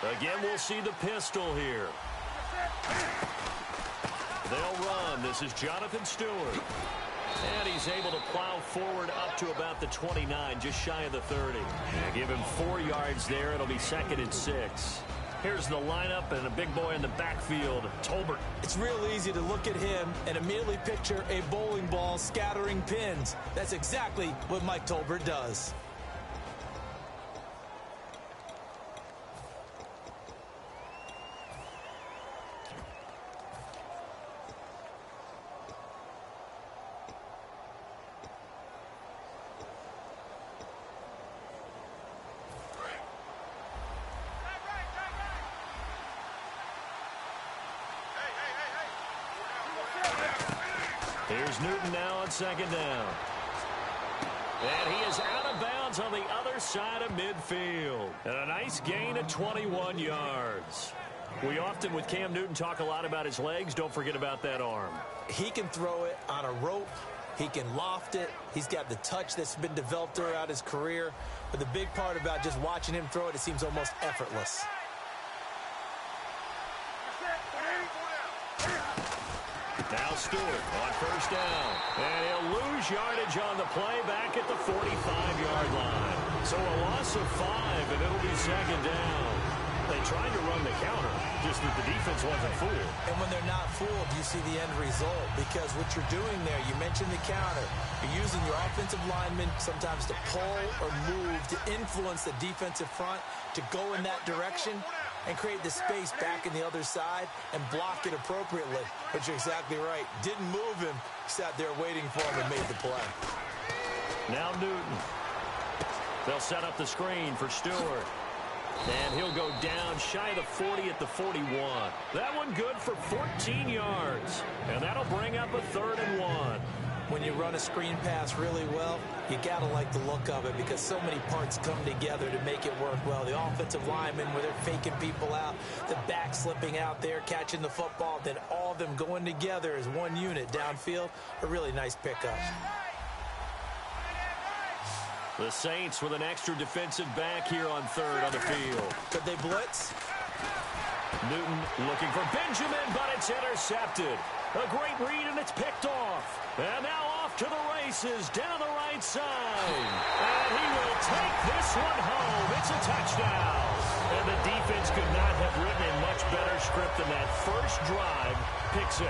Again, we'll see the pistol here. They'll run. This is Jonathan Stewart. And he's able to plow forward up to about the 29, just shy of the 30. Give him 4 yards there. It'll be 2nd and 6. Here's the lineup and a big boy in the backfield, Tolbert. It's real easy to look at him and immediately picture a bowling ball scattering pins. That's exactly what Mike Tolbert does. Here's Newton now on 2nd down. And he is out of bounds on the other side of midfield. And a nice gain of 21 yards. We often, with Cam Newton, talk a lot about his legs. Don't forget about that arm. He can throw it on a rope. He can loft it. He's got the touch that's been developed throughout his career. But the big part about just watching him throw it, it seems almost effortless. Now Stewart on 1st down. And he'll lose yardage on the play back at the 45-yard line. So a loss of 5, and it'll be 2nd down. They tried to run the counter, just that the defense wasn't fooled. And when they're not fooled, you see the end result. Because what you're doing there, you mentioned the counter. You're using your offensive linemen sometimes to pull or move, to influence the defensive front, to go in that direction and create the space back in the other side and block it appropriately. But you're exactly right. Didn't move him. Sat there waiting for him and made the play. Now Newton. They'll set up the screen for Stewart. And he'll go down shy of the 40 at the 41. That one good for 14 yards. And that'll bring up a 3rd and 1. When you run a screen pass really well, you got to like the look of it because so many parts come together to make it work well. The offensive linemen, where they're faking people out, the back slipping out there, catching the football, then all of them going together as one unit downfield. A really nice pickup. The Saints with an extra defensive back here on 3rd on the field. Could they blitz? Newton looking for Benjamin, but it's intercepted. A great read, and it's picked off. And now off to the races down the right side. And he will take this one home. It's a touchdown. And the defense could not have written a much better script than that first drive, pick 6.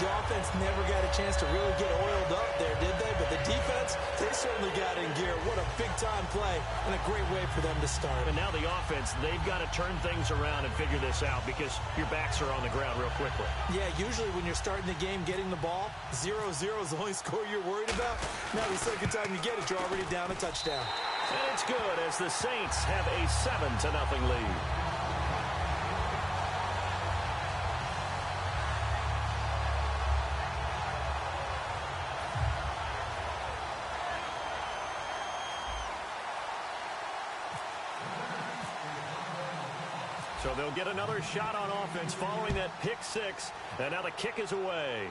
The offense never got a chance to really get oiled up there, did they? But the defense, they certainly got in gear. What a big-time play and a great way for them to start. And now the offense, they've got to turn things around and figure this out because your backs are on the ground real quickly. Yeah, usually when you're starting the game, getting the ball, 0-0 is the only score you're worried about. Now the second time you get it, you're already down a touchdown. And it's good as the Saints have a 7-0 lead. So they'll get another shot on offense following that pick 6. And now the kick is away.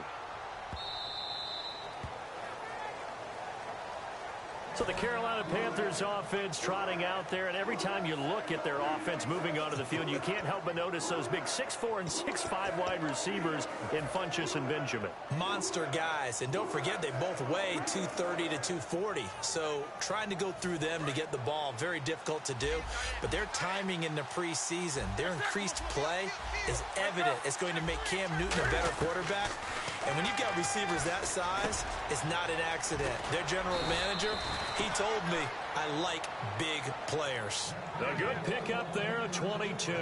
So the Carolina Panthers offense trotting out there, and every time you look at their offense moving onto the field, you can't help but notice those big 6'4" and 6'5" wide receivers in Funchess and Benjamin. Monster guys, and don't forget they both weigh 230 to 240. So trying to go through them to get the ball, very difficult to do. But their timing in the preseason, their increased play is evident. It's going to make Cam Newton a better quarterback. And when you've got receivers that size, it's not an accident. Their general manager, he told me, I like big players. A good pickup there, a 22.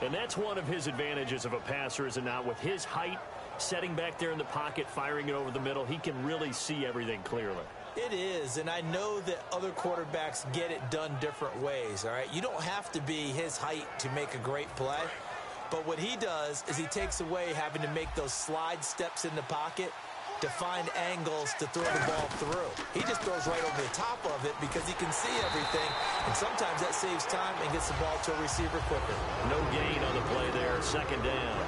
And that's one of his advantages of a passer, is it not? With his height, setting back there in the pocket, firing it over the middle, he can really see everything clearly. It is, and I know that other quarterbacks get it done different ways, all right? You don't have to be his height to make a great play. But what he does is he takes away having to make those slide steps in the pocket to find angles to throw the ball through. He just throws right over the top of it because he can see everything, and sometimes that saves time and gets the ball to a receiver quicker. No gain on the play there, 2nd down.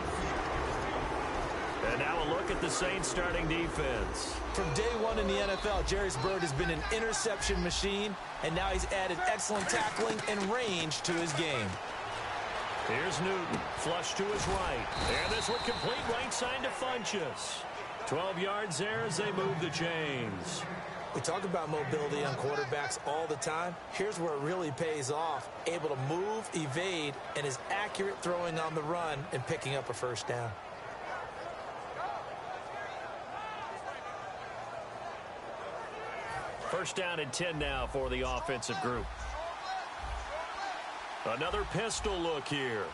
And now a look at the Saints starting defense. From day one in the NFL, Jerry's Bird has been an interception machine, and now he's added excellent tackling and range to his game. Here's Newton, flush to his right. And this would complete right side to Funchess. 12 yards there as they move the chains. We talk about mobility on quarterbacks all the time. Here's where it really pays off. Able to move, evade, and is accurate throwing on the run and picking up a first down. First down and 10 now for the offensive group. Another pistol look here.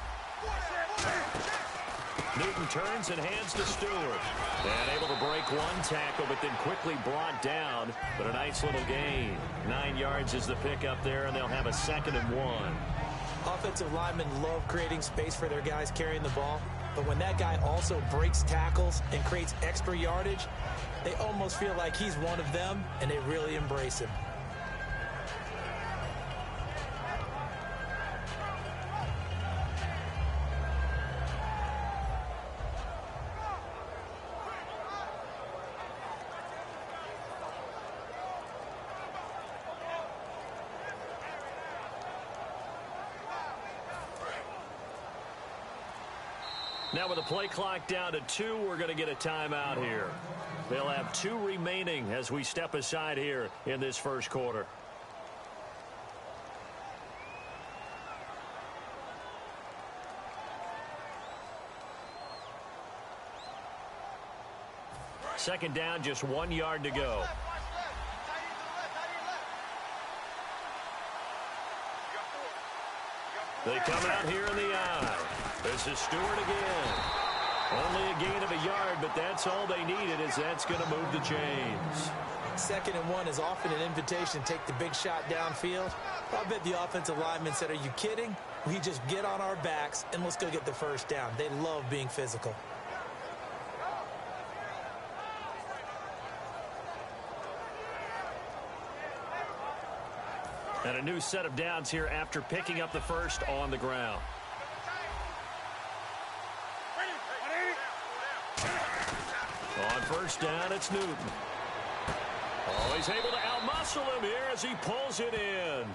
Newton turns and hands to Stewart. And able to break one tackle, but then quickly brought down. But a nice little gain. 9 yards is the pickup there, and they'll have a 2nd and 1. Offensive linemen love creating space for their guys carrying the ball. But when that guy also breaks tackles and creates extra yardage, they almost feel like he's one of them, and they really embrace him. Now with the play clock down to 2, we're going to get a timeout here. They'll have 2 remaining as we step aside here in this first quarter. Second down, just 1 yard to go. They come out here in the eye. This is Stewart again. Only a gain of a yard, but that's all they needed, as that's going to move the chains. 2nd and 1 is often an invitation to take the big shot downfield. I bet the offensive lineman said, "Are you kidding? We just get on our backs and let's go get the first down." They love being physical. And a new set of downs here after picking up the first on the ground. On first down, it's Newton. Oh, he's able to outmuscle him here as he pulls it in.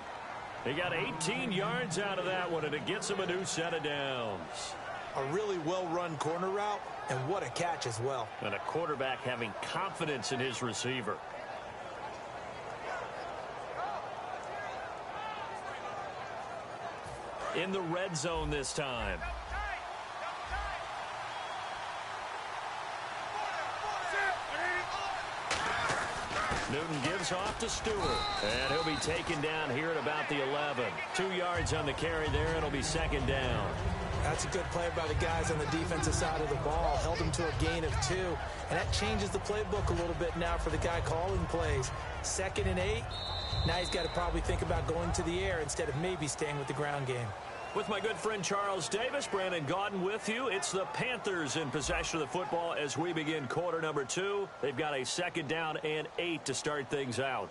He got 18 yards out of that one, and it gets him a new set of downs. A really well-run corner route, and what a catch as well. And a quarterback having confidence in his receiver. In the red zone this time. Newton gives off to Stewart. And he'll be taken down here at about the 11. 2 yards on the carry there. It'll be 2nd down. That's a good play by the guys on the defensive side of the ball. Held him to a gain of 2. And that changes the playbook a little bit now for the guy calling plays. 2nd and 8. Now he's got to probably think about going to the air instead of maybe staying with the ground game. With my good friend Charles Davis, Brandon Gaudin with you. It's the Panthers in possession of the football as we begin quarter number 2. They've got a 2nd down and 8 to start things out.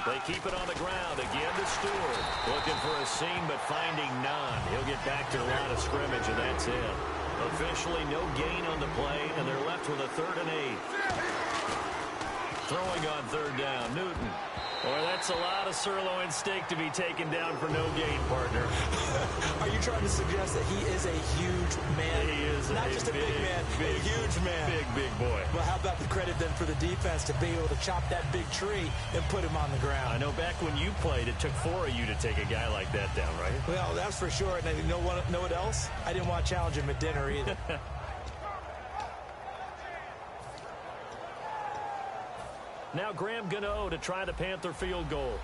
They keep it on the ground. Again to Stewart. Looking for a seam, but finding none. He'll get back to the line of scrimmage, and that's it. Officially no gain on the play, and they're left with a 3rd and 8. Throwing on 3rd down, Newton. Boy, that's a lot of sirloin steak to be taken down for no gain, partner. Are you trying to suggest that he is a huge man? He is not just a big man, a huge man. Big boy. Well, how about the credit then for the defense to be able to chop that big tree and put him on the ground? I know back when you played, it took 4 of you to take a guy like that down, right? Well, that's for sure. And you know what else? I didn't want to challenge him at dinner either. Now Graham Gano to try the Panther field goal.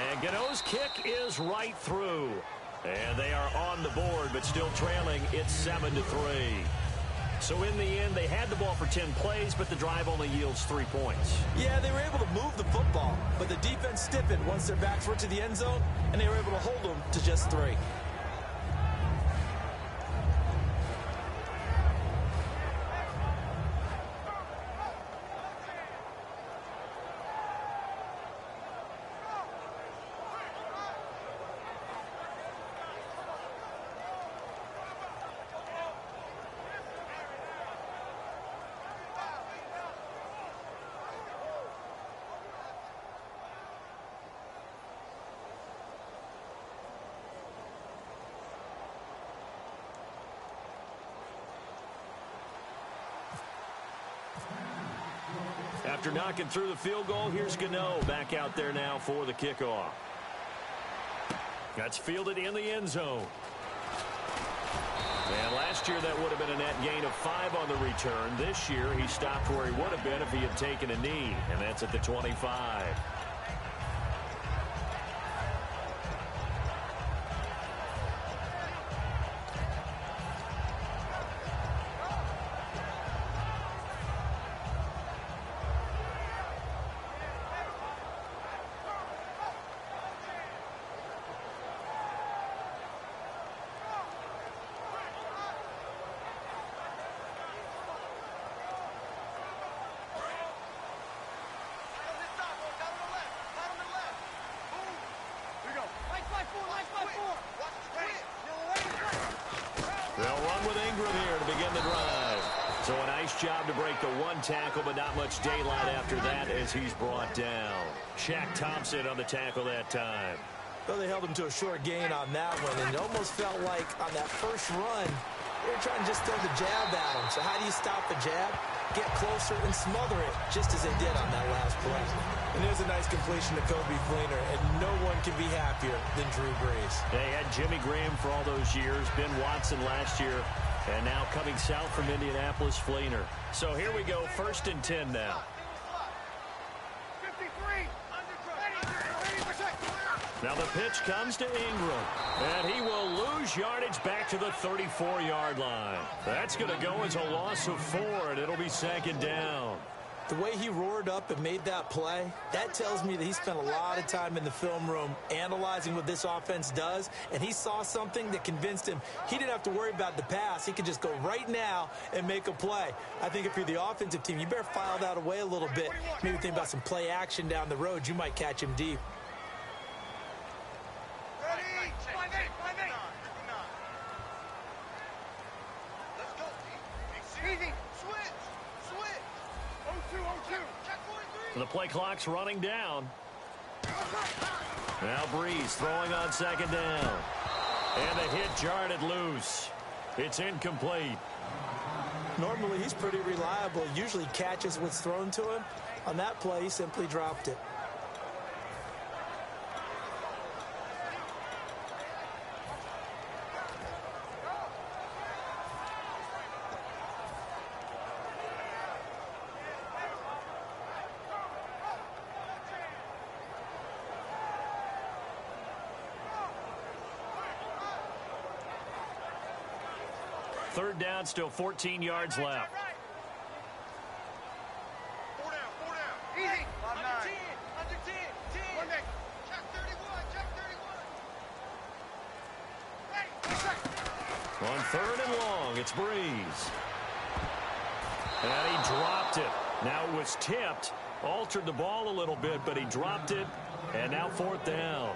And Gano's kick is right through. And they are on the board, but still trailing. It's 7-3. So in the end, they had the ball for 10 plays, but the drive only yields 3 points. Yeah, they were able to move the football, but the defense stiffened once their backs were to the end zone, and they were able to hold them to just 3. After knocking through the field goal, here's Gano back out there now for the kickoff. That's fielded in the end zone. And last year that would have been a net gain of 5 on the return. This year he stopped where he would have been if he had taken a knee, and that's at the 25. So a nice job to break the 1 tackle, but not much daylight after that as he's brought down. Shaq Thompson on the tackle that time. Well, they held him to a short gain on that one, and it almost felt like on that first run, they were trying to just throw the jab at him. So how do you stop the jab? Get closer and smother it, just as they did on that last play. And there's a nice completion to Kobe Fleener, and no one can be happier than Drew Brees. They had Jimmy Graham for all those years, Ben Watson last year, and now coming south from Indianapolis, Fleener. So here we go, 1st and 10 now. 53. Now the pitch comes to Ingram, and he will lose yardage back to the 34-yard line. That's going to go as a loss of 4, and it'll be 2nd down. The way he roared up and made that play, that tells me that he spent a lot of time in the film room analyzing what this offense does, and he saw something that convinced him he didn't have to worry about the pass. He could just go right now and make a play. I think if you're the offensive team, you better file that away a little bit. Maybe think about some play action down the road. You might catch him deep. The play clock's running down. Now Brees throwing on 2nd down. And the hit jarred it loose. It's incomplete. Normally he's pretty reliable. Usually catches what's thrown to him. On that play, he simply dropped it. Third down, still 14 yards left. 4 down. Easy. 5-9. Under 10. 10. One next. Check 31. Ready. On 3rd and long, it's Brees. And he dropped it. Now it was tipped. Altered the ball a little bit, but he dropped it. And now 4th down.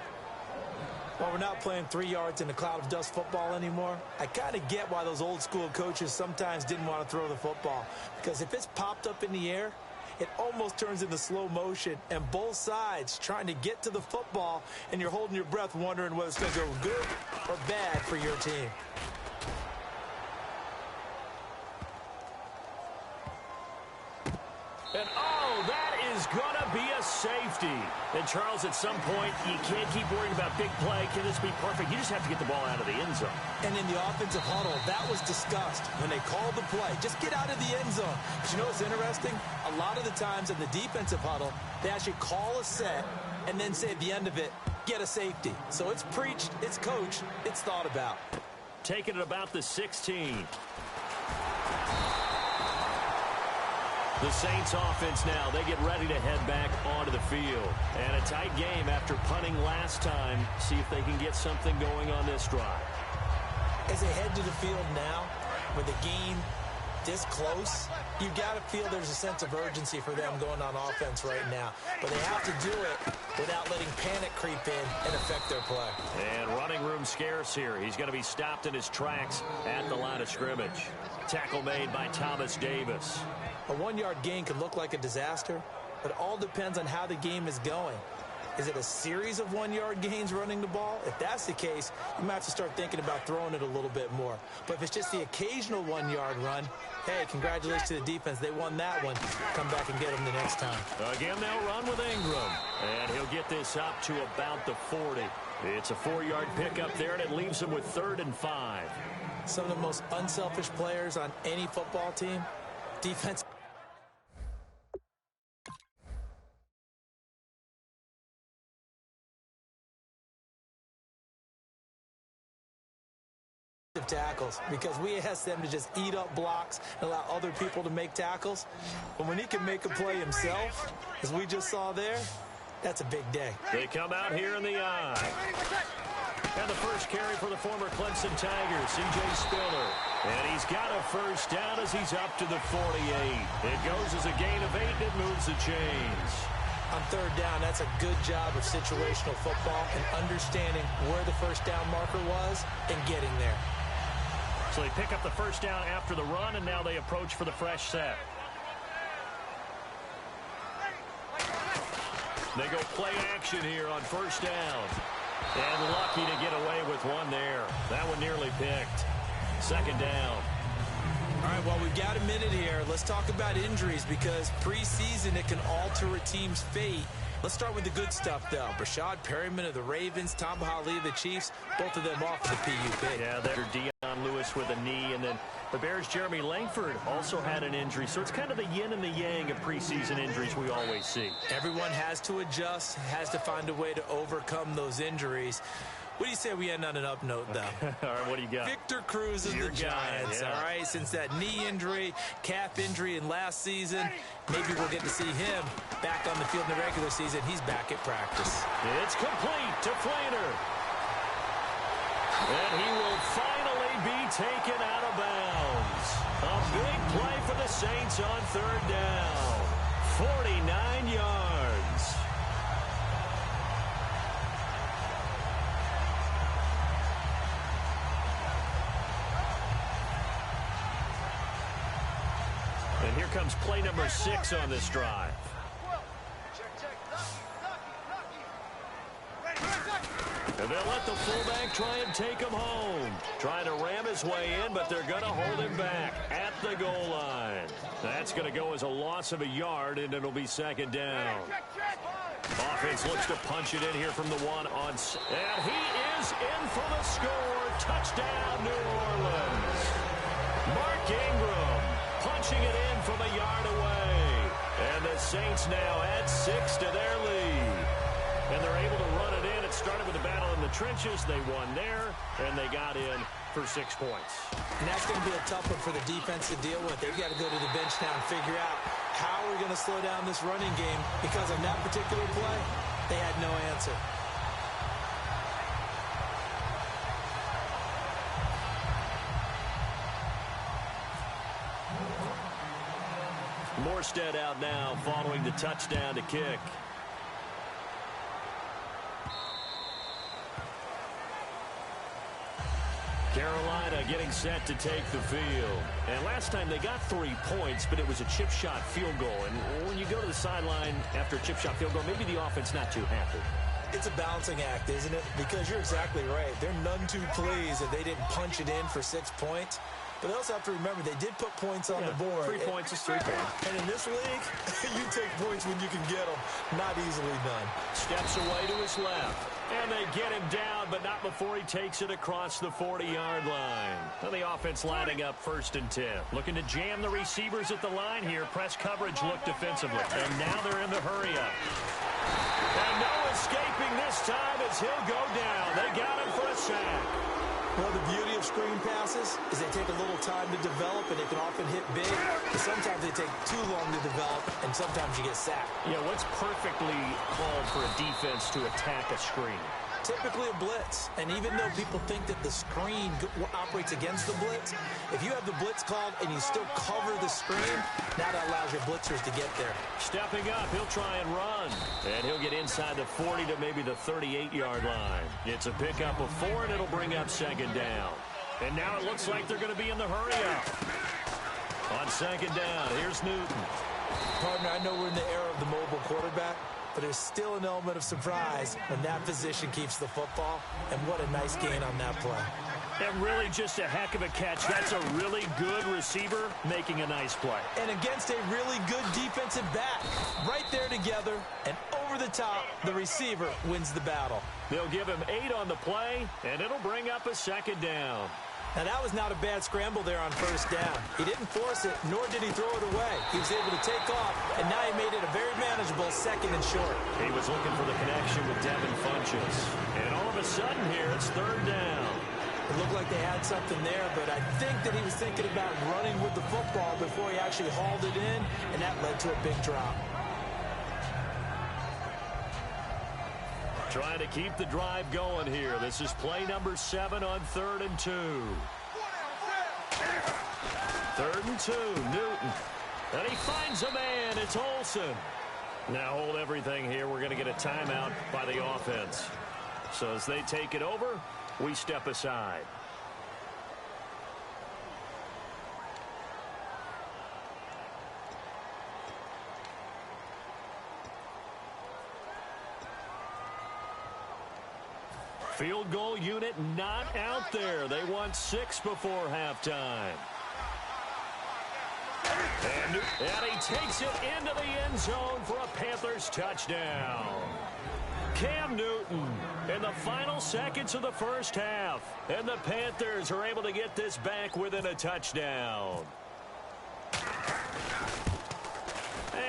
Well, we're not playing 3 yards in a cloud of dust football anymore. I kind of get why those old school coaches sometimes didn't want to throw the football. Because if it's popped up in the air, it almost turns into slow motion. And both sides trying to get to the football, and you're holding your breath wondering whether it's going to go good or bad for your team. And oh, that is going to be a safety. And Charles, at some point, you can't keep worrying about big play. Can this be perfect? You just have to get the ball out of the end zone. And in the offensive huddle, that was discussed when they called the play. Just get out of the end zone. But you know what's interesting? A lot of the times in the defensive huddle, they actually call a set and then say at the end of it, get a safety. So it's preached, it's coached, it's thought about. Taking it about the 16. The Saints offense now, they get ready to head back onto the field. And a tight game after punting last time. See if they can get something going on this drive. As they head to the field now, with the game this close, you've got to feel there's a sense of urgency for them going on offense right now. But they have to do it without letting panic creep in and affect their play. And running room scarce here. He's going to be stopped in his tracks at the line of scrimmage. Tackle made by Thomas Davis. A 1-yard gain could look like a disaster, but it all depends on how the game is going. Is it a series of 1-yard gains running the ball? If that's the case, you might have to start thinking about throwing it a little bit more. But if it's just the occasional 1-yard run, hey, congratulations to the defense. They won that one. Come back and get them the next time. Again, they'll run with Ingram. And he'll get this up to about the 40. It's a 4-yard pickup there, and it leaves him with 3rd and 5. Some of the most unselfish players on any football team, defense. Tackles, because we ask them to just eat up blocks and allow other people to make tackles. But when he can make a play himself, as we just saw there, that's a big day. They come out here in the eye. And the first carry for the former Clemson Tigers, C.J. Spiller. And he's got a first down as he's up to the 48. It goes as a gain of 8, and it moves the chains. On 3rd down, that's a good job of situational football and understanding where the first down marker was and getting there. So they pick up the first down after the run, and now they approach for the fresh set. They go play action here on first down. And lucky to get away with one there. That one nearly picked. 2nd down. All right, well, we've got a minute here. Let's talk about injuries because preseason it can alter a team's fate. Let's start with the good stuff, though. Brashad Perryman of the Ravens, Tom Hawley of the Chiefs, both of them off the PUP. Yeah, they're Deion Lewis with a knee, and then the Bears' Jeremy Langford also had an injury. So it's kind of the yin and the yang of preseason injuries we always see. Everyone has to adjust, has to find a way to overcome those injuries. What do you say we end on an up note, though? All right, what do you got? Victor Cruz and the Giants, all right? Since that knee injury, calf injury in last season, maybe we'll get to see him back on the field in the regular season. He's back at practice. It's complete to Flainer. And he will finally be taken out of bounds. A big play for the Saints on 3rd down. 49 yards. And here comes play number 6 on this drive. And they'll let the fullback try and take him home. Trying to ram his way in, but they're going to hold him back at the goal line. That's going to go as a loss of a yard, and it'll be 2nd down. Offense looks to punch it in here from the one on. And he is in for the score. Touchdown, New Orleans. Mark Ingram punching it in from a yard away. And the Saints now add 6 to their lead. And they're able to run it in. It started with a battle in the trenches. They won there, and they got in for 6 points. And that's going to be a tough one for the defense to deal with. They've got to go to the bench now and figure out how we're going to slow down this running game because on that particular play, they had no answer. Morstead out now following the touchdown to kick. Carolina getting set to take the field. And last time they got 3 points, but it was a chip shot field goal. And when you go to the sideline after a chip shot field goal, maybe the offense not too happy. It's a balancing act, isn't it? Because you're exactly right. They're none too pleased that they didn't punch it in for 6 points. But they also have to remember they did put points on the board. 3 points is 3 points. And in this league, you take points when you can get them. Not easily done. Steps away to his left. And they get him down, but not before he takes it across the 40-yard line. And the offense lining up 1st and 10. Looking to jam the receivers at the line here. Press coverage look defensively. And now they're in the hurry-up. And no escaping this time as he'll go down. They got him for a sack. Well, the beauty of screen passes is they take a little time to develop, and they can often hit big. But sometimes they take too long to develop, and sometimes you get sacked. Yeah, what's perfectly called for a defense to attack a screen? Typically a blitz, and even though people think that the screen operates against the blitz, if you have the blitz called and you still cover the screen, now that allows your blitzers to get there. Stepping up, he'll try and run, and he'll get inside the 40 to maybe the 38-yard line. It's a pickup of 4, and it'll bring up second down. And now it looks like they're going to be in the hurry-up. On second down, here's Newton. Partner, I know we're in the era of the mobile quarterback, but there's still an element of surprise when that position keeps the football, and what a nice gain on that play. And really just a heck of a catch. That's a really good receiver making a nice play. And against a really good defensive back. Right there together, and over the top, the receiver wins the battle. They'll give him 8 on the play, and it'll bring up a second down. Now, that was not a bad scramble there on first down. He didn't force it, nor did he throw it away. He was able to take off, and now he made it a very manageable second and short. He was looking for the connection with Devin Funchess. And all of a sudden here, it's third down. It looked like they had something there, but I think that he was thinking about running with the football before he actually hauled it in, and that led to a big drop. Trying to keep the drive going here. This is play number 7 on 3rd and 2. 3rd and 2, Newton. And he finds a man. It's Olsen. Now hold everything here. We're going to get a timeout by the offense. So as they take it over, we step aside. Field goal unit not out there. They want 6 before halftime. And he takes it into the end zone for a Panthers touchdown. Cam Newton in the final seconds of the first half. And the Panthers are able to get this back within a touchdown.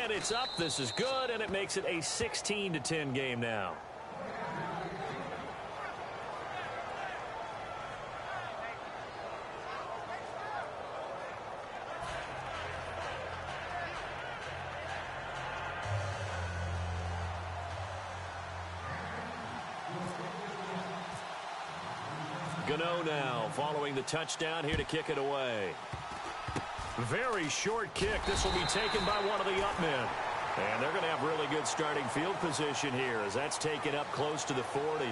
And it's up. This is good, and it makes it a 16-10 game now. Gano now following the touchdown here to kick it away. Very short kick. This will be taken by one of the up men. And they're going to have really good starting field position here as that's taken up close to the 40.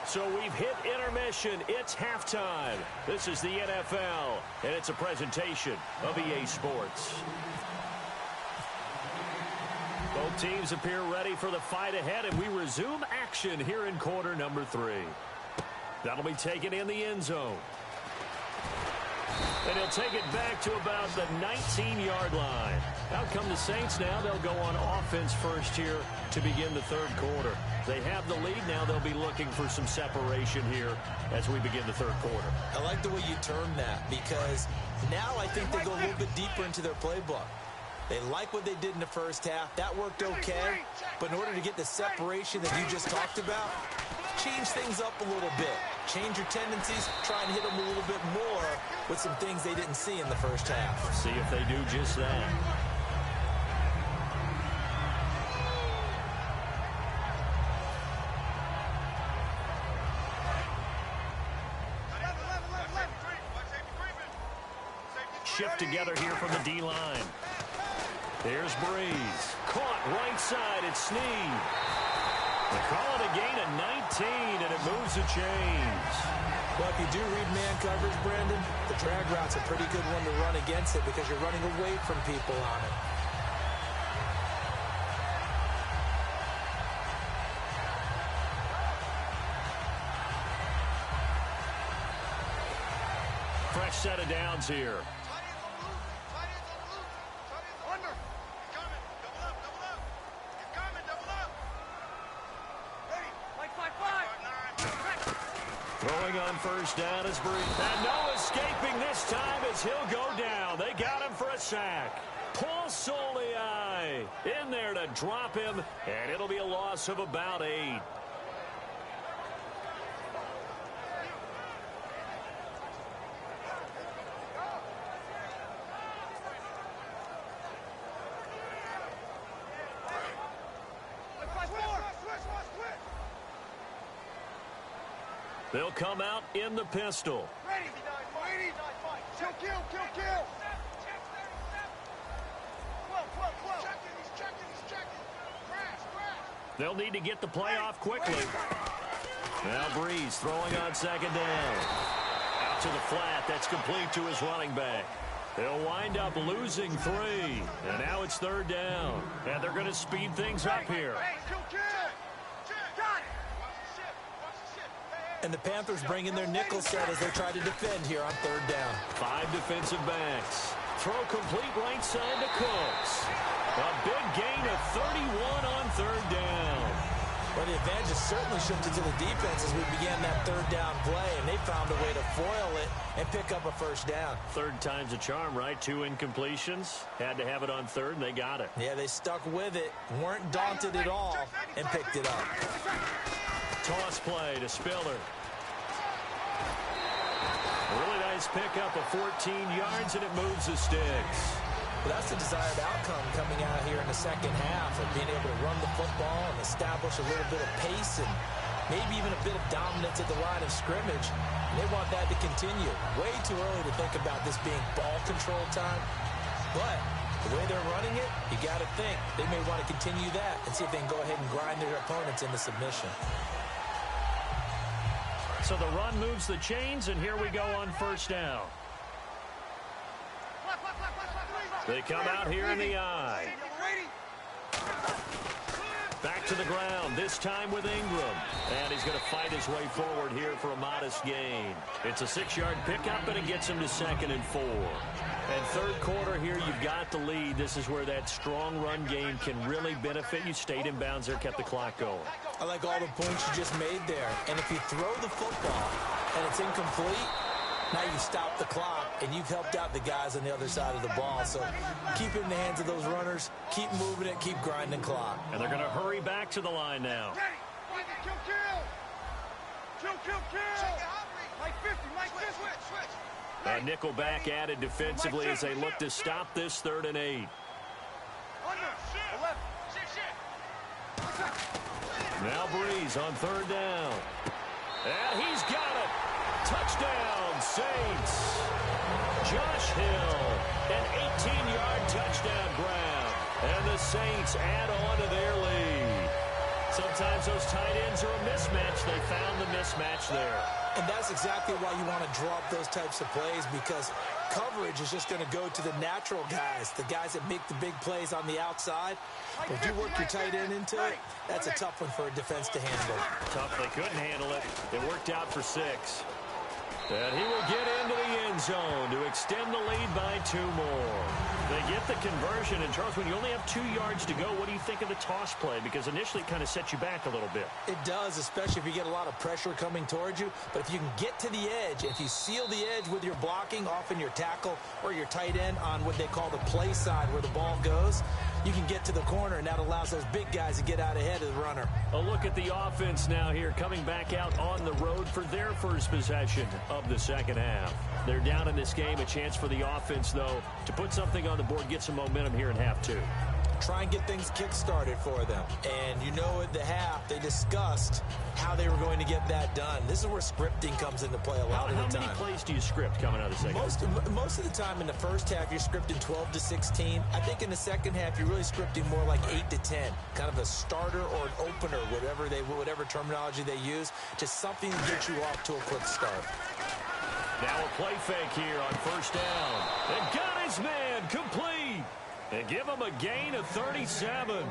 So we've hit intermission. It's halftime. This is the NFL, and it's a presentation of EA Sports. Both teams appear ready for the fight ahead, and we resume action here in quarter number 3. That'll be taken in the end zone. And he'll take it back to about the 19-yard line. Out come the Saints now. They'll go on offense first here to begin the third quarter. They have the lead. Now they'll be looking for some separation here as we begin the third quarter. I like the way you term that because now I think they go a little bit deeper into their playbook. They like what they did in the first half. That worked okay. But in order to get the separation that you just talked about, change things up a little bit. Change your tendencies. Try and hit them a little bit more with some things they didn't see in the first half. See if they do just that. Shift together here from the D-line. There's Breeze. Caught right side. It's Snead. They call it a gain of 19, and it moves the chains. Well, if you do read man coverage, Brandon, the drag route's a pretty good one to run against it because you're running away from people on it. Fresh set of downs here. Throwing on first down is Breeze. And no escaping this time as he'll go down. They got him for a sack. Paul Soliai in there to drop him, and it'll be a loss of about 8. They'll come out in the pistol. Ready. Kill. He's checking. Crash. They'll need to get the play off quickly. Now Breeze throwing on second down. Out to the flat. That's complete to his running back. They'll wind up losing 3. And now it's third down. And they're going to speed things up here. And the Panthers bring in their nickel set as they try to defend here on third down. 5 defensive backs. Throw complete right side to Cooks. A big gain of 31 on third down. Well, the advantage is certainly shifted to the defense as we began that third down play, and they found a way to foil it and pick up a first down. Third time's a charm, right? 2 incompletions. Had to have it on third, and they got it. Yeah, they stuck with it, weren't daunted at all, and picked it up. Toss play to Spiller. Really nice pickup of 14 yards, and it moves the sticks. But that's the desired outcome coming out here in the second half of being able to run the football and establish a little bit of pace and maybe even a bit of dominance at the line of scrimmage. And they want that to continue. Way too early to think about this being ball control time. But the way they're running it, you got to think they may want to continue that and see if they can go ahead and grind their opponents into submission. So the run moves the chains, and here we go on first down. They come out here in the eye. Back to the ground, this time with Ingram. And he's going to fight his way forward here for a modest gain. It's a 6-yard pickup, and it gets him to 2nd and 4. And third quarter here, you've got the lead. This is where that strong run game can really benefit you. Stayed in bounds there, kept the clock going. I like all the points you just made there. And if you throw the football and it's incomplete, now you stop the clock, and you've helped out the guys on the other side of the ball. So keep it in the hands of those runners. Keep moving it. Keep grinding clock. And they're going to hurry back to the line now. Kill. Mike 50, switch. A nickel back added defensively as they look to stop this 3rd and 8. Now Breeze on 3rd down. And he's got it. Touchdown, Saints. Josh Hill, an 18-yard touchdown grab. And the Saints add on to their lead. Sometimes those tight ends are a mismatch. They found the mismatch there. And that's exactly why you want to draw up those types of plays, because coverage is just going to go to the natural guys, the guys that make the big plays on the outside. But if you work your tight end into it, that's a tough one for a defense to handle. Tough, they couldn't handle it. It worked out for 6. And he will get into the end zone to extend the lead by 2 more. They get the conversion. And, Charles, when you only have 2 yards to go, what do you think of the toss play? Because initially it kind of sets you back a little bit. It does, especially if you get a lot of pressure coming towards you. But if you can get to the edge, if you seal the edge with your blocking, often your tackle or your tight end on what they call the play side where the ball goes, you can get to the corner, and that allows those big guys to get out ahead of the runner. A look at the offense now here, coming back out on the road for their first possession of the second half. They're down in this game. A chance for the offense, though, to put something on the board, get some momentum here in half 2. Try and get things kick-started for them. And you know at the half, they discussed how they were going to get that done. This is where scripting comes into play a lot of the time. How many plays do you script coming out of the second half? Most of the time in the first half, you're scripting 12 to 16. I think in the second half, you're really scripting more like 8 to 10. Kind of a starter or an opener, whatever terminology they use. Just something to get you off to a quick start. Now a play fake here on first down. And got his man complete. And give him a gain of 37.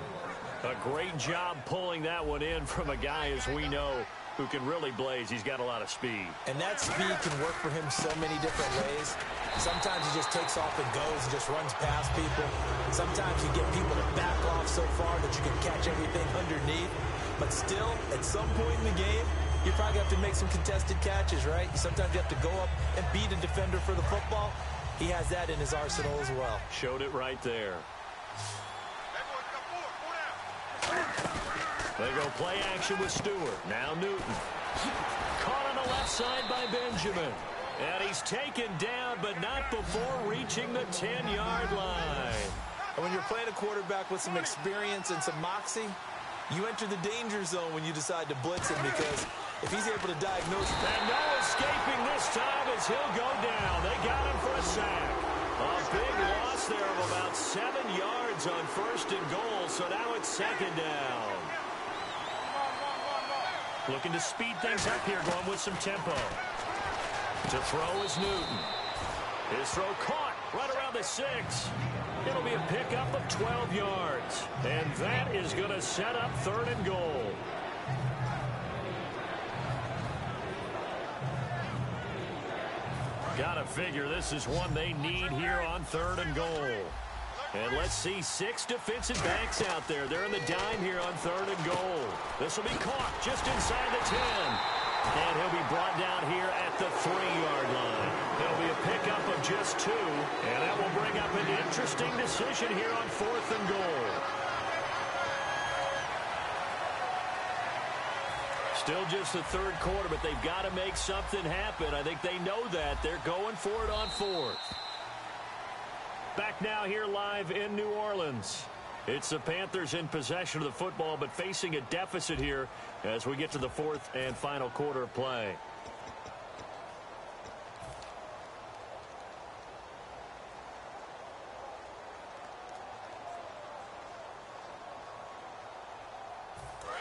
A great job pulling that one in from a guy, as we know, who can really blaze. He's got a lot of speed. And that speed can work for him so many different ways. Sometimes he just takes off and goes and just runs past people. Sometimes you get people to back off so far that you can catch everything underneath. But still, at some point in the game, you probably have to make some contested catches, right? Sometimes you have to go up and beat a defender for the football. He has that in his arsenal as well. Showed it right there. They go play action with Stewart. Now Newton. Caught on the left side by Benjamin. And he's taken down, but not before reaching the 10-yard line. And when you're playing a quarterback with some experience and some moxie, you enter the danger zone when you decide to blitz him, because if he's able to diagnose. And no escaping this time as he'll go down. They got him for a sack. A big loss there of about 7 yards on 1st and goal, so now it's 2nd down. Looking to speed things up here, going with some tempo. To throw is Newton. His throw caught right around the 6. It'll be a pickup of 12 yards. And that is going to set up 3rd and goal. Gotta figure this is one they need here on 3rd and goal. And let's see 6 defensive backs out there. They're in the dime here on 3rd and goal. This will be caught just inside the 10. And he'll be brought down here at the 3-yard line. There'll be a pickup of just 2. And that will bring up an interesting decision here on 4th and goal. Still just the 3rd quarter, but they've got to make something happen. I think they know that. They're going for it on 4th. Back now here live in New Orleans. It's the Panthers in possession of the football, but facing a deficit here as we get to the 4th and final quarter of play.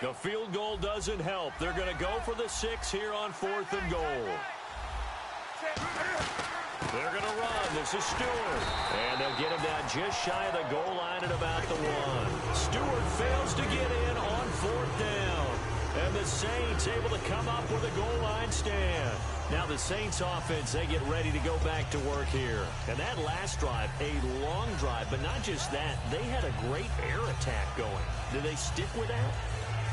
The field goal doesn't help. They're going to go for the 6 here on 4th and goal. They're going to run. This is Stewart. And they'll get him down just shy of the goal line at about the 1. Stewart fails to get in on 4th down. And the Saints able to come up with a goal line stand. Now the Saints offense, they get ready to go back to work here. And that last drive, a long drive, but not just that. They had a great air attack going. Do they stick with that?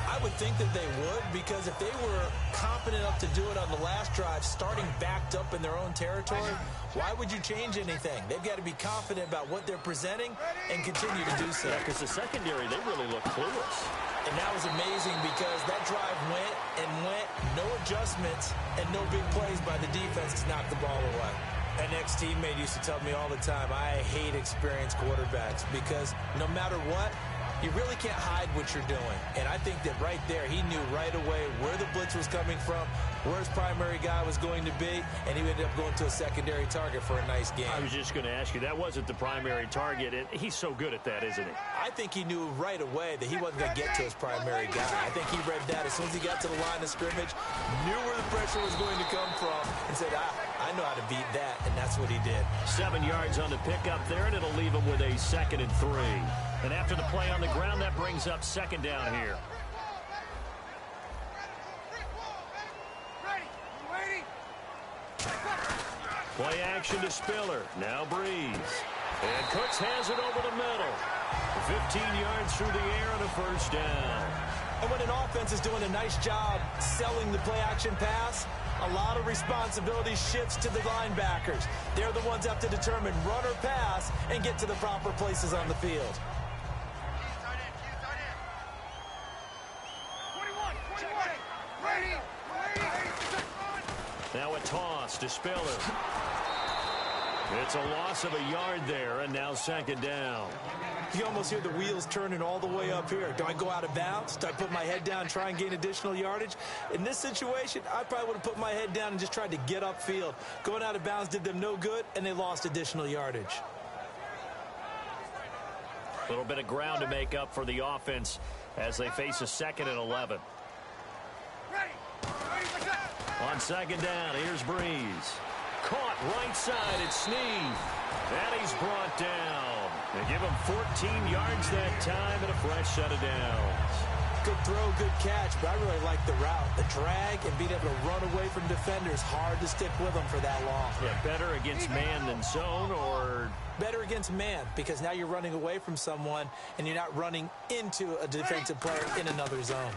I would think that they would, because if they were confident enough to do it on the last drive, starting backed up in their own territory, why would you change anything? They've got to be confident about what they're presenting and continue to do so. Yeah, because the secondary, they really look clueless. And that was amazing because that drive went and went, no adjustments and no big plays by the defense to knock the ball away. An ex-teammate used to tell me all the time, I hate experienced quarterbacks because no matter what, you really can't hide what you're doing. And I think that right there, he knew right away where the blitz was coming from, where his primary guy was going to be, and he ended up going to a secondary target for a nice game. I was just going to ask you, that wasn't the primary target. He's so good at that, isn't he? I think he knew right away that he wasn't going to get to his primary guy. I think he read that as soon as he got to the line of scrimmage, knew where the pressure was going to come from, and said, I know how to beat that, and that's what he did. 7 yards on the pickup there, and it'll leave him with a 2nd and 3. And after the play on the ground, that brings up 2nd down here. Play action to Spiller. Now Breeze. And Cooks has it over the middle. 15 yards through the air and a 1st down. And when an offense is doing a nice job selling the play action pass, a lot of responsibility shifts to the linebackers. They're the ones that have to determine run or pass and get to the proper places on the field. Now a toss to Spiller. It's a loss of a yard there, and now 2nd down. You almost hear the wheels turning all the way up here. Do I go out of bounds? Do I put my head down and try and gain additional yardage? In this situation, I probably would have put my head down and just tried to get upfield. Going out of bounds did them no good, and they lost additional yardage. A little bit of ground to make up for the offense as they face a 2nd and 11. On 2nd down, here's Breeze. Caught right side, it's Snead. And he's brought down. They give him 14 yards that time and a fresh set of downs. Good throw, good catch, but I really like the route. The drag and being able to run away from defenders, hard to stick with them for that long. Yeah, better against man than zone, or? Better against man, because now you're running away from someone and you're not running into a defensive player in another zone.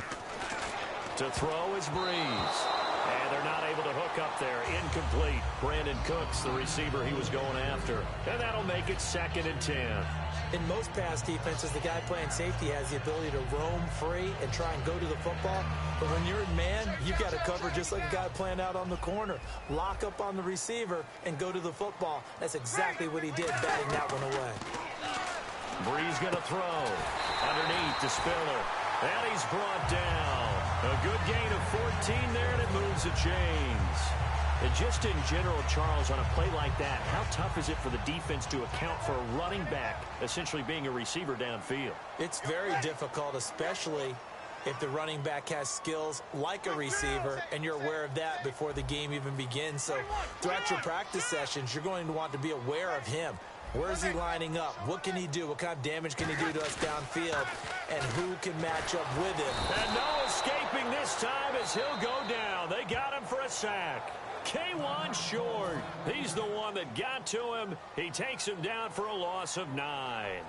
To throw is Breeze. And they're not able to hook up there. Incomplete. Brandon Cooks, the receiver he was going after. And that'll make it 2nd and 10. In most pass defenses, the guy playing safety has the ability to roam free and try and go to the football. But when you're in man, you've got to cover just like a guy playing out on the corner. Lock up on the receiver and go to the football. That's exactly what he did, batting that one away. Breeze going to throw. Underneath to Spiller. And he's brought down. A good gain of 14 there, and it moves the chains. And just in general, Charles, on a play like that, how tough is it for the defense to account for a running back essentially being a receiver downfield? It's very difficult, especially if the running back has skills like a receiver, and you're aware of that before the game even begins. So throughout your practice sessions, you're going to want to be aware of him. Where is he lining up? What can he do? What kind of damage can he do to us downfield? And who can match up with him? And no escaping this time as he'll go down. They got him for a sack. K1 Short. He's the one that got to him. He takes him down for a loss of 9.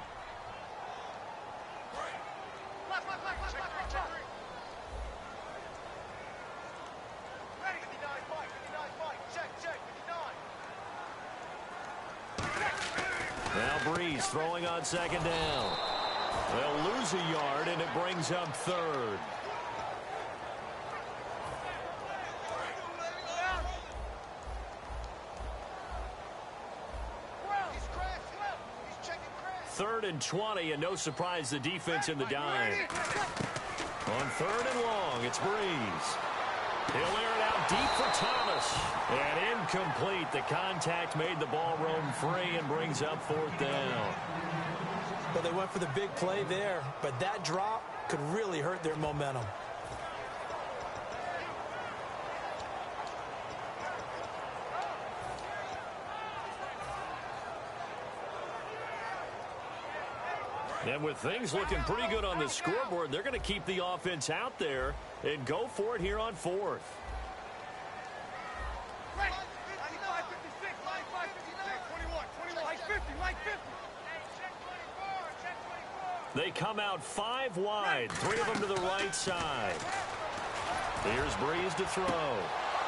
Now Breeze throwing on second down. They'll lose a yard, and it brings up third. Third and 20, and no surprise the defense in the dime. On third and long, it's Breeze. He'll air it out deep for Thomas. And incomplete. The contact made the ball roam free and brings up fourth down. Well, they went for the big play there, but that drop could really hurt their momentum. And with things looking pretty good on the scoreboard, they're going to keep the offense out there and go for it here on fourth. They come out 5 wide, 3 of them to the right side. Here's Breeze to throw.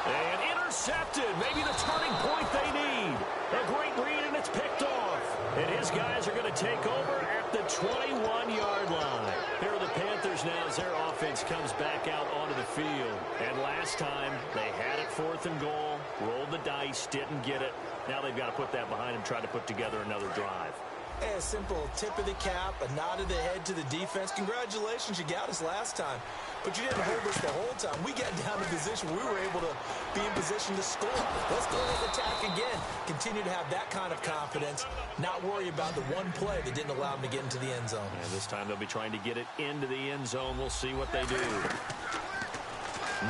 And intercepted. Maybe the turning point they need. A great read, and it's picked off. And his guys are going to take over at the 21-yard line. Here are the Panthers now as their offense comes back out onto the field. And last time, they had it 4th and goal, rolled the dice, didn't get it. Now they've got to put that behind them, try to put together another drive. A simple tip of the cap, a nod of the head to the defense. Congratulations, you got us last time. But you didn't hold us the whole time. We got down to position where we were able to be in position to score. Let's go ahead and attack again. Continue to have that kind of confidence. Not worry about the one play that didn't allow them to get into the end zone. Yeah, this time they'll be trying to get it into the end zone. We'll see what they do.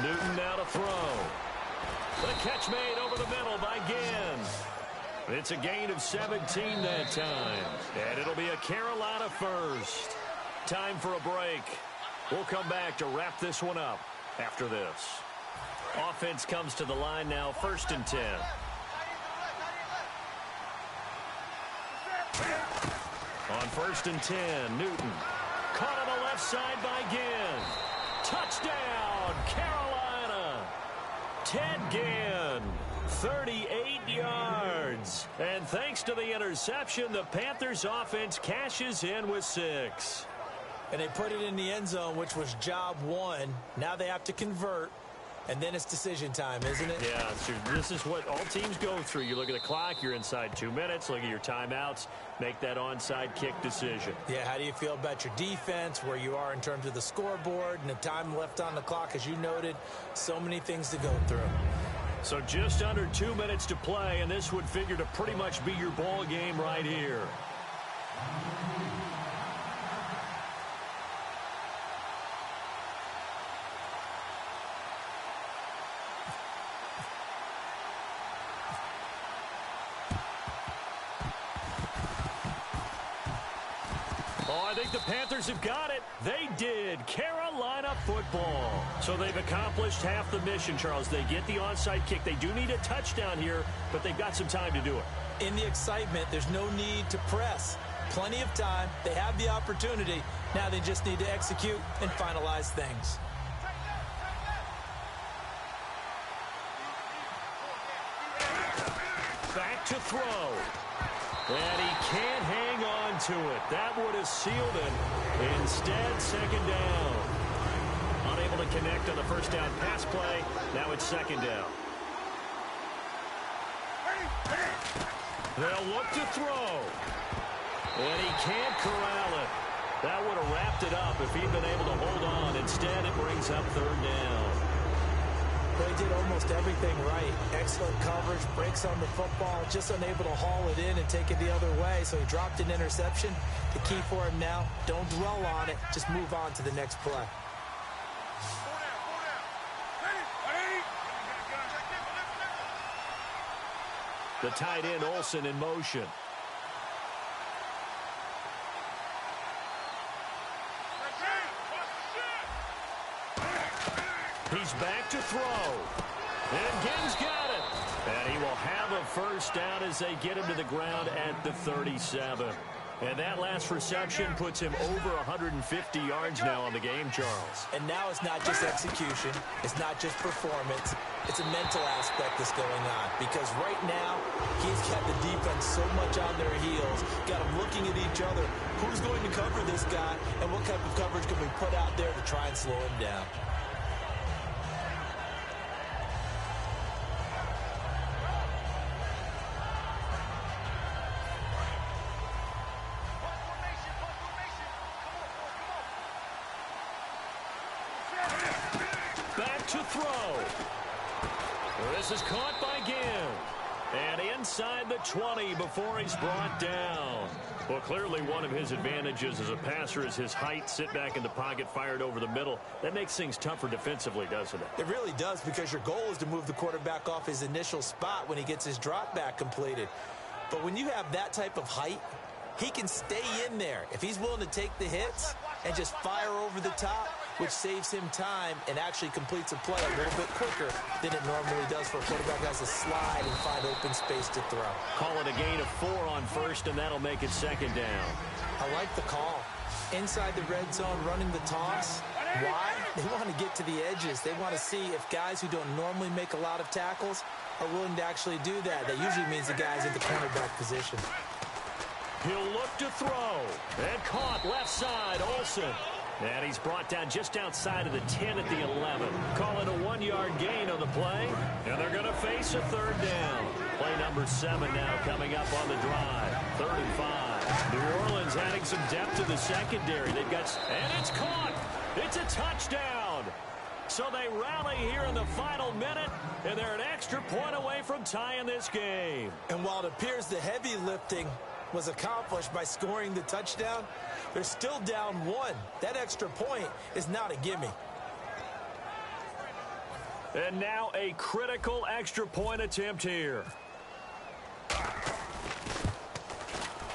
Newton now to throw. The catch made over the middle by Ginn. It's a gain of 17 that time. And it'll be a Carolina first. Time for a break. We'll come back to wrap this one up after this. Offense comes to the line now, 1st and 10. On 1st and 10, Newton. Caught on the left side by Ginn. Touchdown, Carolina. Ted Ginn. 38 yards. And thanks to the interception, the Panthers offense cashes in with 6. And they put it in the end zone, which was job 1. Now they have to convert, and then it's decision time, isn't it? Yeah, this is what all teams go through. You look at the clock, you're inside 2 minutes, look at your timeouts, make that onside kick decision. Yeah, how do you feel about your defense, where you are in terms of the scoreboard, and the time left on the clock, as you noted, so many things to go through. So just under 2 minutes to play, and this would figure to pretty much be your ball game right here. Oh, I think the Panthers have got it. They did. Carolina football. So they've accomplished half the mission, Charles. They get the onside kick. They do need a touchdown here, but they've got some time to do it. In the excitement, there's no need to press. Plenty of time. They have the opportunity. Now they just need to execute and finalize things. Back to throw. And he can't hang on to it. That would have sealed it. Instead, second down. Unable to connect on the first down pass play. Now it's second down. They'll look to throw. And he can't corral it. That would have wrapped it up if he'd been able to hold on. Instead, it brings up third down. Well, he did almost everything right. Excellent coverage, breaks on the football, just unable to haul it in and take it the other way. So he dropped an interception. The key for him now, don't dwell on it. Just move on to the next play. The tight end, Olsen, in motion. He's back to throw. And Ginn's got it. And he will have a first down as they get him to the ground at the 37. And that last reception puts him over 150 yards now on the game, Charles. And now it's not just execution. It's not just performance. It's a mental aspect that's going on. Because right now, he's got the defense so much on their heels. Got them looking at each other. Who's going to cover this guy? And what type of coverage can we put out there to try and slow him down? To throw. This is caught by Ginn. And inside the 20 before he's brought down. Well, clearly one of his advantages as a passer is his height. Sit back in the pocket, fired over the middle. That makes things tougher defensively, doesn't it? It really does, because your goal is to move the quarterback off his initial spot when he gets his drop back completed. But when you have that type of height, he can stay in there if he's willing to take the hits and just fire over the top, which saves him time and actually completes a play a little bit quicker than it normally does for a quarterback who has to slide and find open space to throw. Call it a gain of 4 on first, and that'll make it second down. I like the call. Inside the red zone, running the toss. Why? They want to get to the edges. They want to see if guys who don't normally make a lot of tackles are willing to actually do that. That usually means the guy's in the cornerback position. He'll look to throw. And caught left side, Olsen. And he's brought down just outside of the 10 at the 11. Call it a 1-yard gain on the play. And they're going to face a third down. Play number 7 now coming up on the drive. 3rd and 5. New Orleans adding some depth to the secondary. They've got, and it's caught. It's a touchdown. So they rally here in the final minute, and they're an extra point away from tying this game. And while it appears the heavy lifting was accomplished by scoring the touchdown, they're still down 1. That extra point is not a gimme. And now a critical extra point attempt here.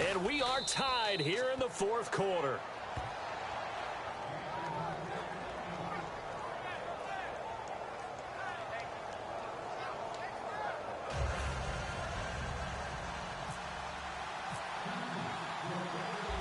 And we are tied here in the 4th quarter.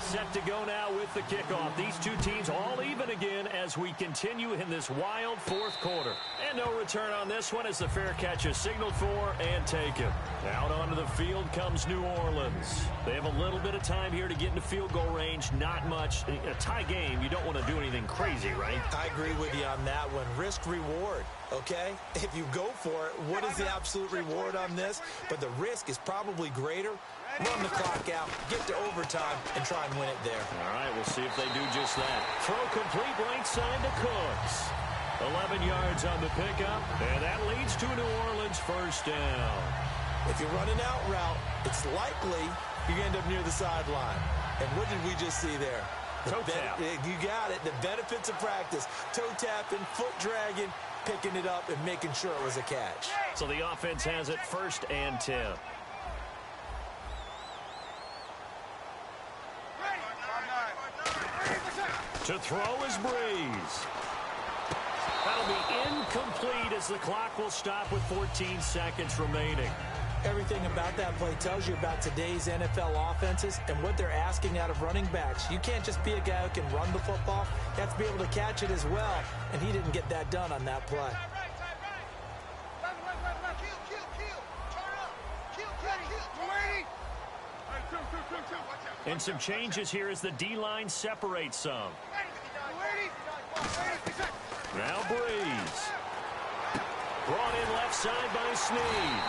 Set to go now with the kickoff. These two teams all even again as we continue in this wild 4th quarter. And no return on this one as the fair catch is signaled for and taken. Out onto the field comes New Orleans. They have a little bit of time here to get into field goal range. Not much. A tie game, you don't want to do anything crazy, right? I agree with you on that one. Risk reward, okay? If you go for it, what is the absolute reward on this? But the risk is probably greater. Run the clock out, get to overtime, and try and win it there. All right, we'll see if they do just that. Throw complete right side to Cooks. 11 yards on the pickup, and that leads to New Orleans first down. If you run an out route, it's likely you end up near the sideline. And what did we just see there? Toe tap. You got it. The benefits of practice. Toe tapping, foot dragging, picking it up, and making sure it was a catch. So the offense has it 1st and 10. To throw is Breeze. That'll be incomplete as the clock will stop with 14 seconds remaining. Everything about that play tells you about today's NFL offenses and what they're asking out of running backs. You can't just be a guy who can run the football. You have to be able to catch it as well, and he didn't get that done on that play. And some changes here as the D-line separates some. Now Breeze. Brought in left side by Snead.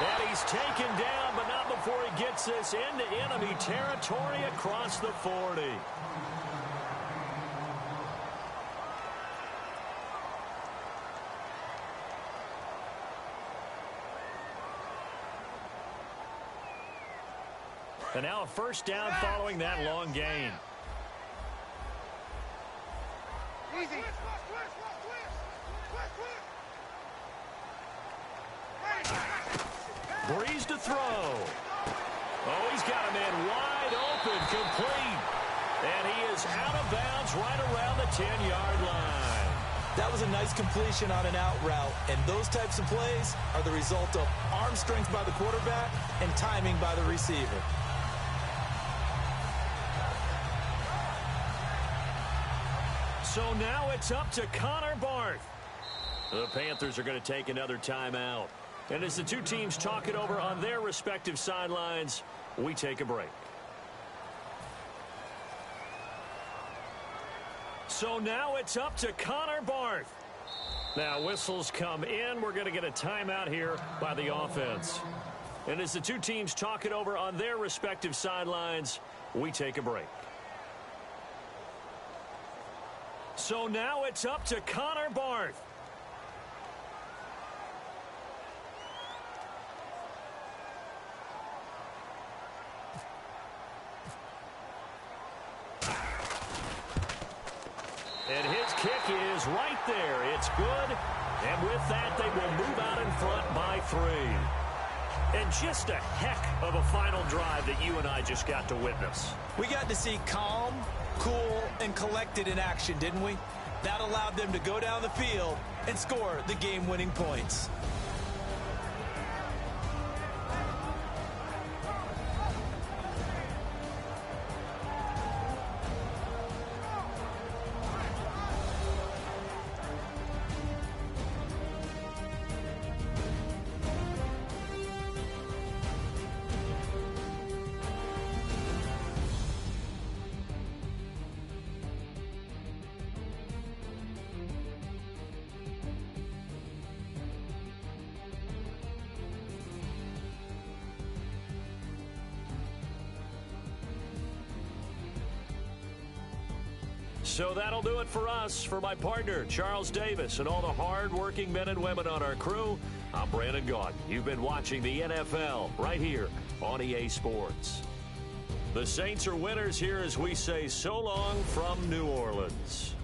And he's taken down, but not before he gets this into enemy territory across the 40. And now a first down following that long gain. Easy. Breeze to throw. Oh, he's got a man wide open, complete. And he is out of bounds right around the 10-yard line. That was a nice completion on an out route, and those types of plays are the result of arm strength by the quarterback and timing by the receiver. So now it's up to Connor Barth. The Panthers are going to take another timeout. And as the two teams talk it over on their respective sidelines, we take a break. So now it's up to Connor Barth. Now whistles come in. We're going to get a timeout here by the offense. And as the two teams talk it over on their respective sidelines, we take a break. So now it's up to Connor Barth. And his kick is right there. It's good. And with that, they will move out in front by 3. And just a heck of a final drive that you and I just got to witness. We got to see calm, cool, and collected in action, didn't we? That allowed them to go down the field and score the game-winning points. So that'll do it for us. For my partner, Charles Davis, and all the hard-working men and women on our crew, I'm Brandon Gaudin. You've been watching the NFL right here on EA Sports. The Saints are winners here as we say so long from New Orleans.